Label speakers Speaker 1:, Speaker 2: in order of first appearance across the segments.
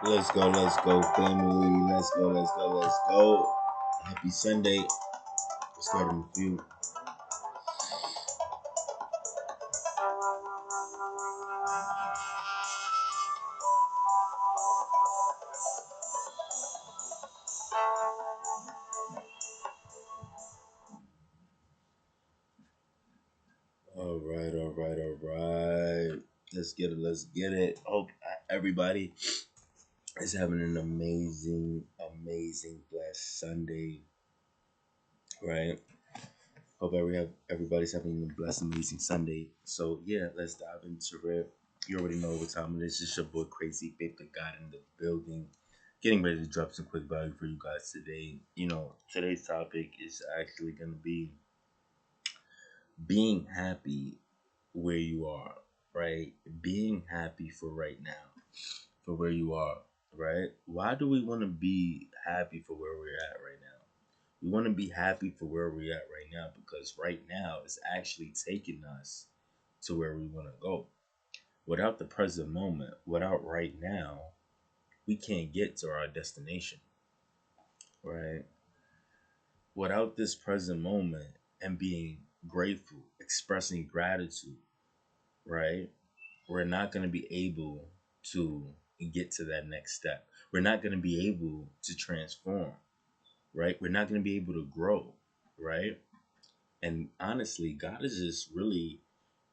Speaker 1: Let's go, family. Let's go. Happy Sunday. We're starting with you. All right. Let's get it. Hope everybody is having an amazing, blessed Sunday, right? Hope everybody's having a blessed, amazing Sunday. So yeah, let's dive into it. You already know what time it is. It's your boy Crazy Faith the God in the building. Getting ready to drop some quick value for you guys today. Today's topic is actually gonna be being happy where you are, right? Being happy for right now, for where you are, right? Why do we want to be happy for where we're at right now? We want to be happy for where we're at right now because right now is actually taking us to where we want to go. Without the present moment, without right now, we can't get to our destination, right? Without this present moment and being grateful, expressing gratitude, right? We're not going to be able to get to that next step. We're not going to be able to transform, right? We're not going to be able to grow, right? And honestly, God is just really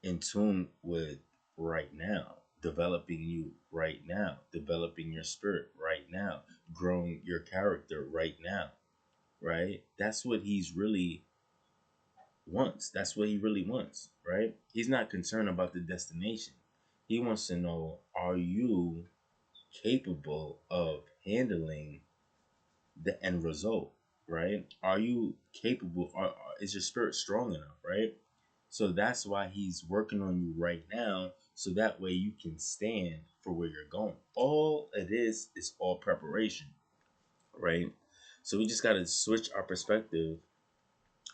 Speaker 1: in tune with right now, developing you right now, developing your spirit right now, growing your character right now, right? That's what He's really wants. That's what He really wants, right? He's not concerned about the destination. He wants to know, are you capable of handling the end result, right? Are you capable? Is your spirit strong enough, right? So that's why He's working on you right now, so that way you can stand for where you're going. All it is all preparation, right? So we just got to switch our perspective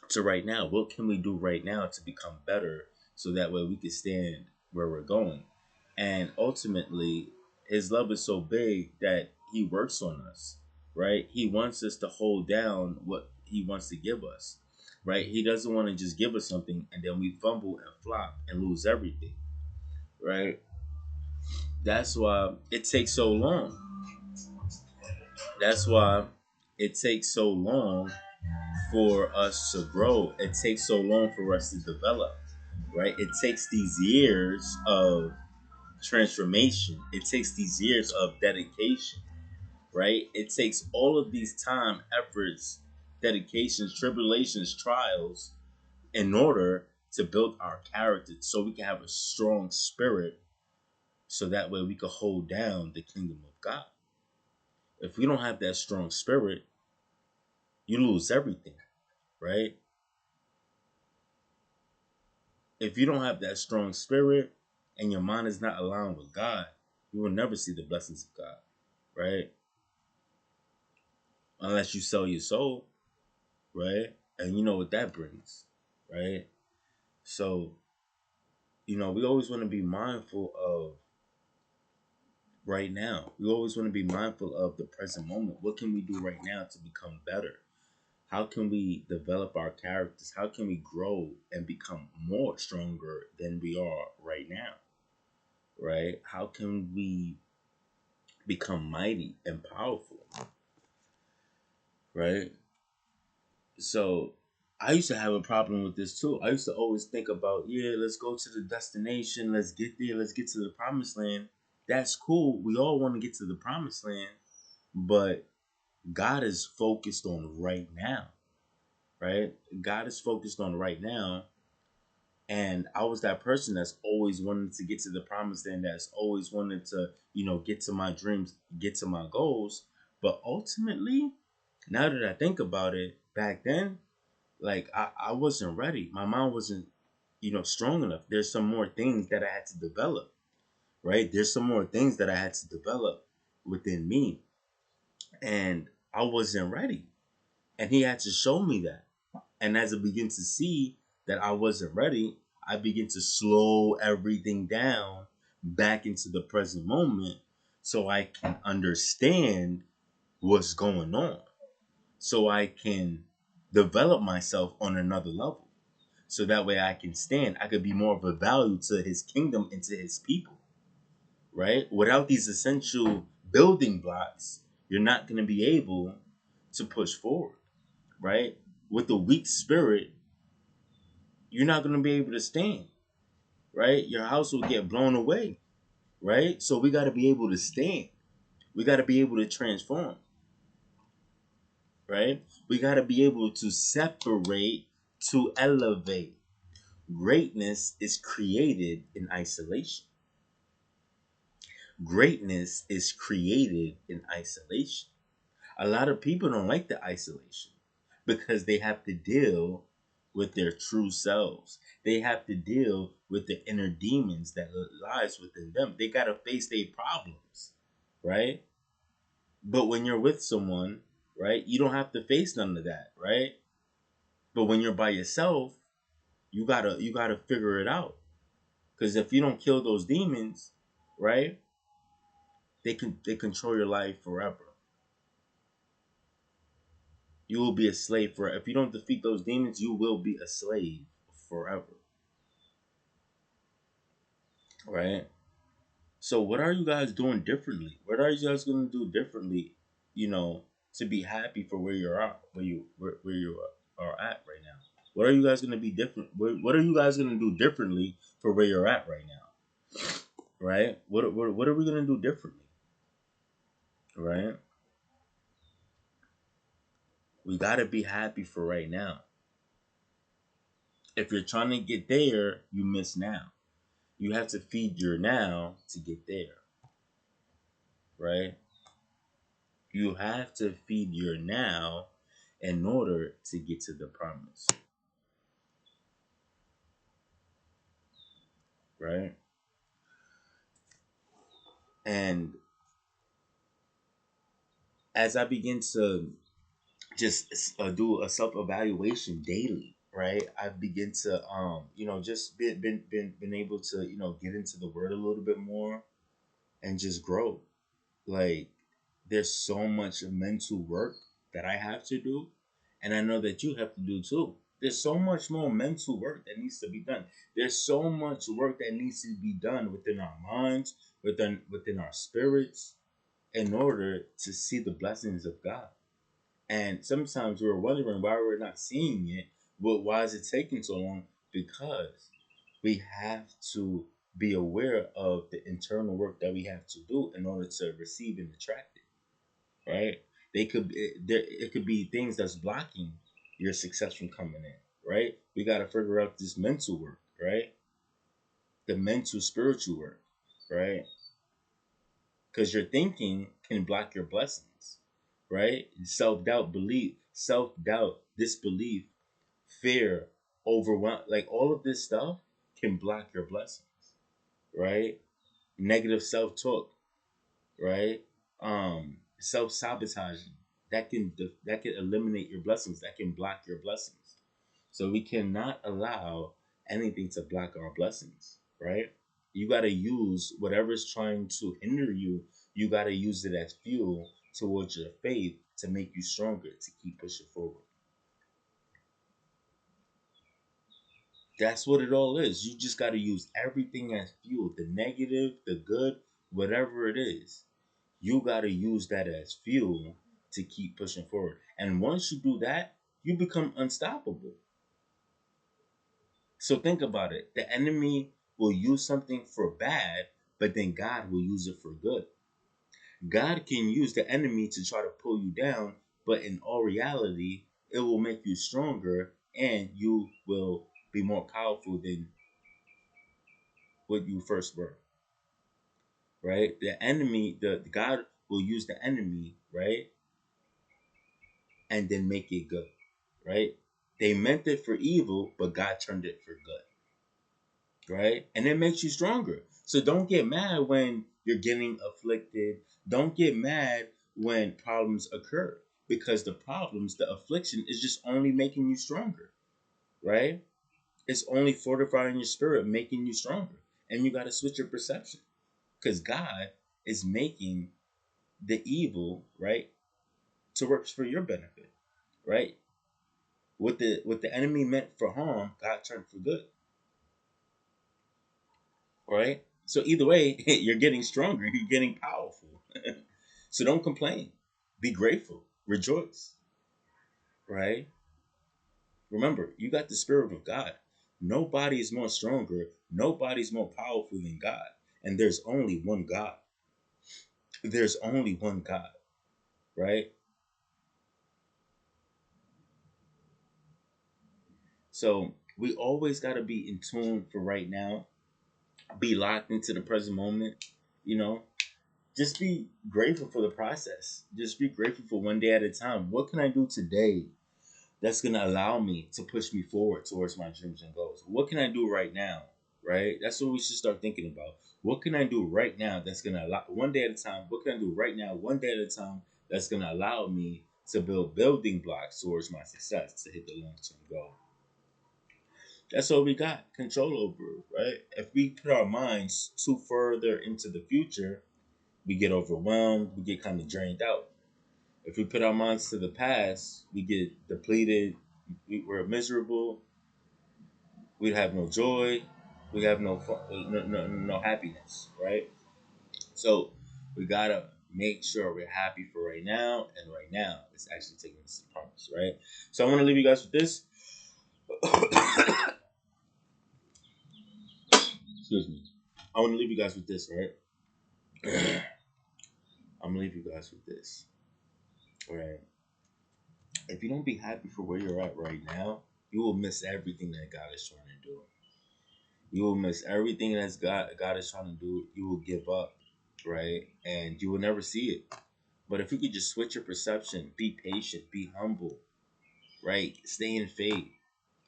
Speaker 1: to right now. What can we do right now to become better, so that way we can stand where we're going? And ultimately, His love is so big that He works on us, right? He wants us to hold down what He wants to give us, right? He doesn't want to just give us something and then we fumble and flop and lose everything, right? That's why it takes so long. That's why it takes so long for us to grow. It takes so long for us to develop, right? It takes these years of transformation. It takes these years of dedication, right? It takes all of these time, efforts, dedications, tribulations, trials in order to build our character so we can have a strong spirit, so that way we can hold down the kingdom of God. If we don't have that strong spirit, you lose everything, right? If you don't have that strong spirit and your mind is not aligned with God, you will never see the blessings of God, right? Unless you sell your soul, right? And you know what that brings, right? So, we always want to be mindful of right now. We always want to be mindful of the present moment. What can we do right now to become better? How can we develop our characters? How can we grow and become more stronger than we are right now? Right? How can we become mighty and powerful? Right? So I used to have a problem with this too. I used to always think about, yeah, let's go to the destination, let's get there, let's get to the promised land. That's cool. We all want to get to the promised land, but God is focused on right now, right? God is focused on right now. And I was that person that's always wanted to get to the promised land, that's always wanted to, get to my dreams, get to my goals. But ultimately, now that I think about it, back then, like I wasn't ready. My mind wasn't, strong enough. There's some more things that I had to develop, right? There's some more things that I had to develop within me. And I wasn't ready. And he had to show me that. And as I begin to see that I wasn't ready, I begin to slow everything down back into the present moment, so I can understand what's going on, so I can develop myself on another level. So that way I can stand, I could be more of a value to his kingdom and to his people, right? Without these essential building blocks, you're not going to be able to push forward, right? With a weak spirit, you're not going to be able to stand, right? Your house will get blown away, right? So we got to be able to stand. We got to be able to transform, right? We got to be able to separate to elevate. Greatness is created in isolation. Greatness is created in isolation. A lot of people don't like the isolation because they have to deal with their true selves. They have to deal with the inner demons that lies within them. They got to face their problems, right? But when you're with someone, right, you don't have to face none of that, right? But when you're by yourself, you gotta figure it out. Because if you don't kill those demons, right, they control your life forever. You will be a slave forever. If you don't defeat those demons, you will be a slave forever, right? So what are you guys doing differently? What are you guys gonna do differently? You know, to be happy for where you're at, where you are at right now. What are you guys gonna be different? What are you guys gonna do differently for where you're at right now? Right? What are we gonna do differently? Right? We gotta be happy for right now. If you're trying to get there, you miss now. You have to feed your now to get there. Right? You have to feed your now in order to get to the promise. Right? And as I begin to just do a self evaluation daily, right? I begin to just been able to get into the word a little bit more and just grow. Like there's so much mental work that I have to do, and I know that you have to do too. There's so much more mental work that needs to be done. There's so much work that needs to be done within our minds, within our spirits, in order to see the blessings of God. And sometimes we're wondering why we're not seeing it. But why is it taking so long? Because we have to be aware of the internal work that we have to do in order to receive and attract it. Right? It could be things that's blocking your success from coming in. Right? We got to figure out this mental work. Right? The mental spiritual work. Right? Because your thinking can block your blessings, right? Self doubt, disbelief, fear, overwhelm, like all of this stuff can block your blessings, right? Negative self talk, right? Self sabotaging that can eliminate your blessings. That can block your blessings. So we cannot allow anything to block our blessings, right? You got to use whatever's trying to hinder you, you got to use it as fuel towards your faith to make you stronger, to keep pushing forward. That's what it all is. You just got to use everything as fuel, the negative, the good, whatever it is. You got to use that as fuel to keep pushing forward. And once you do that, you become unstoppable. So think about it. The enemy will use something for bad, but then God will use it for good. God can use the enemy to try to pull you down, but in all reality, it will make you stronger and you will be more powerful than what you first were. Right? The enemy, the God will use the enemy, right? And then make it good. Right? They meant it for evil, but God turned it for good. Right? And it makes you stronger. So don't get mad when you're getting afflicted. Don't get mad when problems occur because the problems, the affliction is just only making you stronger, right? It's only fortifying your spirit, making you stronger. And you got to switch your perception because God is making the evil, right, to work for your benefit, right? What the enemy meant for harm, God turned for good, right? So either way, you're getting stronger, you're getting powerful. So don't complain. Be grateful. Rejoice, right? Remember, you got the spirit of God. Nobody is more stronger, nobody's more powerful than God. And there's only one God. There's only one God, right? So we always got to be in tune for right now, be locked into the present moment, you know. Just be grateful for the process. Just be grateful for one day at a time. What can I do today that's going to allow me to push me forward towards my dreams and goals? What can I do right now? Right? That's what we should start thinking about. What can I do right now that's going to allow one day at a time? What can I do right now, one day at a time, that's going to allow me to build building blocks towards my success to hit the long term goal? That's all we got control over, right? If we put our minds too further into the future, we get overwhelmed, we get kind of drained out. If we put our minds to the past, we get depleted, we're miserable, we have no joy, we have no happiness, right? So we gotta make sure we're happy for right now, and right now it's actually taking us to the promise, right? So I want to leave you guys with this. Excuse me. I want to leave you guys with this, right? I'm gonna leave you guys with this, right? If you don't be happy for where you're at right now, you will miss everything that God is trying to do. You will miss everything that's God is trying to do. You will give up, right? And you will never see it. But if you could just switch your perception, be patient, be humble, right? Stay in faith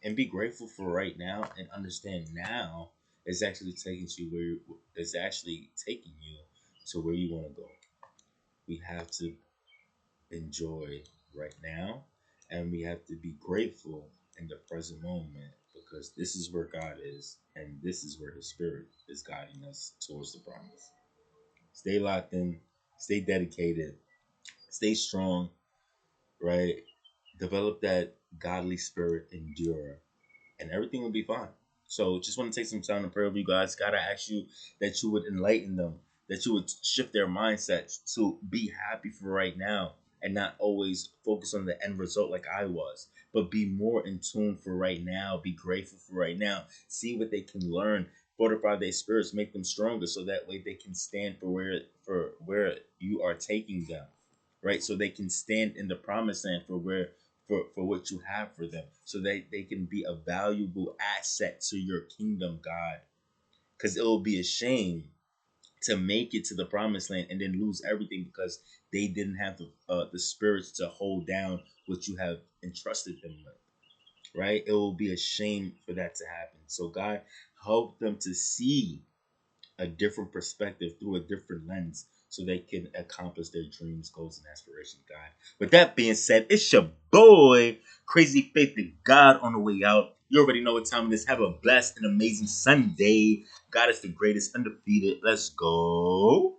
Speaker 1: and be grateful for right now and understand now is actually taking you where it's actually taking you to where you want to go. We have to enjoy right now, and we have to be grateful in the present moment because this is where God is, and this is where His Spirit is guiding us towards the promise. Stay locked in, stay dedicated, stay strong, right? Develop that godly spirit, endure, and everything will be fine. So just want to take some time to pray over you guys. God, I ask you that you would enlighten them, that you would shift their mindsets to be happy for right now and not always focus on the end result like I was, but be more in tune for right now, be grateful for right now, see what they can learn, fortify their spirits, make them stronger so that way they can stand for where you are taking them, right? So they can stand in the promised land for what you have for them so they can be a valuable asset to your kingdom, God. Because it will be a shame to make it to the promised land and then lose everything because they didn't have the spirits to hold down what you have entrusted them with, right? It will be a shame for that to happen. So God, help them to see a different perspective through a different lens so they can accomplish their dreams, goals, and aspirations, God. With that being said, it's your boy, Crazy Faith in God on the way out. You already know what time it is. Have a blessed and amazing Sunday. God is the greatest, undefeated. Let's go.